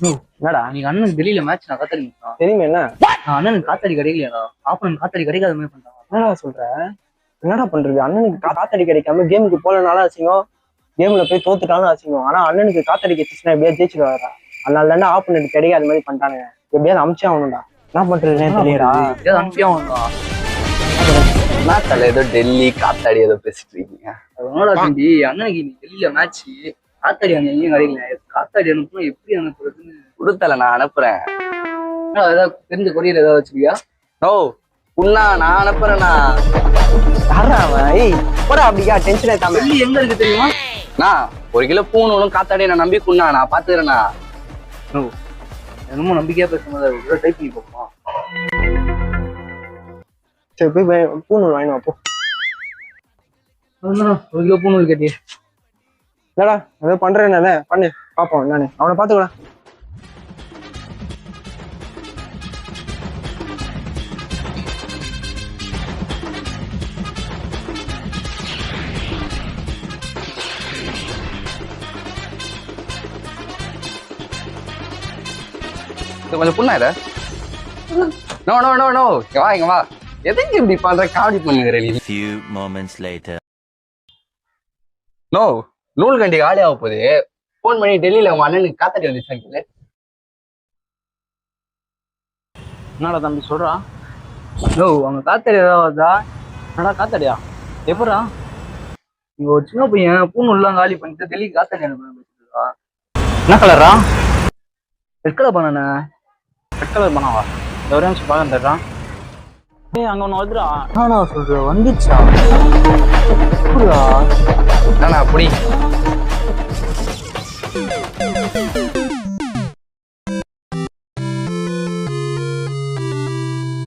என்னடா நீங்க அண்ணனுக்கு டெல்லியில மேட்ச் நான் காத்தாடி தெரியுமே என்ன? நான் அண்ணனுக்கு காத்தாடி கிடைக்கலையாடா. ஆப்பனன் காத்தாடி கிடைக்காத மாதிரி பண்றான். என்னடா சொல்ற? என்னடா பண்றது? அண்ணனுக்கு காத்தடி கிடைக்காம கேமுக்கு போலனாலும் அசிங்கம், கேம்ல போய் தோத்துட்டாலும் அசிங்கம். ஆனா அண்ணனுக்கு காத்தடி கிடைச்சுன்னா எப்படியா ஜெயிச்சுடுவாரா? அதனால தானே ஆப்பனட் கிடைக்காத மாதிரி பண்ணிட்டானுங்க. எப்படியாவது அமிச்சே ஆகணும்டா. என்ன பண்றதுன்னே தெரியலடா. எப்படியாவது அனுப்பியா வந்தான். என்ன தலை ஏதோ டெல்லி காத்தாடி ஏதோ பேசிட்டு இருக்கீங்க. அதனால தம்பி அண்ணனுக்கு இன்னைக்கு டெல்லியில மேட்ச் காத்தாடி அண்ணன் எங்கேயும் கிடைக்கல. காத்தாடி அனுப்புனா எப்படி அனுப்புறதுன்னு கொடுத்தல நான் அனுப்புறேன். ஏதாவது தெரிஞ்ச கொரியர் ஏதாவது வச்சுக்கியா? ஓ உன்னா நான் அனுப்புறேண்ணா. யாரா அவன்? ஏய் போடா அப்படியா, டென்ஷன் ஆயிட்டாம. டெல்லி எங்க இருக்கு தெரியுமா? நான் 1 கிலோ பூணும் காத்தாடி நான் நம்பி குண்ணா நான் பாத்துக்கிறேண்ணா. என்னமோ நம்பிக்கையா பேசும்போது டைப் பண்ணி பார்ப்போம். சரி போய் பூணூல் வாங்கினு வா போ. 1 கிலோ பூணூல் கேட்டியே. என்னடா ஏதோ பண்றேன் நானே, பண்ணு பாப்போம். நானு அவனை பாத்துக்கடா. கொஞ்சம் புண்ணா இத. நோ நோ நோ நோ இங்க வா. எதுக்கு இப்படி பண்ற? காமெடி பண்ணுகிற நீ. Few moments later. நோ நூல் கண்டி காலி ஆக போகுது. போன் பண்ணி டெல்லியில உங்க அண்ணனுக்கு காத்தாடி வந்துச்சு. என்னடா தம்பி சொல்றா? அவங்க காத்தாடி ஏதாவது வருதா? என்னடா காத்தாடியா? எப்படா? இங்க ஒரு சின்ன பையன் பூணூல்லாம் காலி பண்ணிட்டு டெல்லி காத்தாடி அனுப்புறேன். என்ன கலரா? ரெட் கலர் பண்ணானே. ரெட் கலர் பண்ணாவா? இந்த ஒரே நிமிஷம் பார்க்க தர்றான். ஏய் அங்க ஒண்ணு வருதுடா. நானா சொல்றேன் வந்துச்சா? அப்படி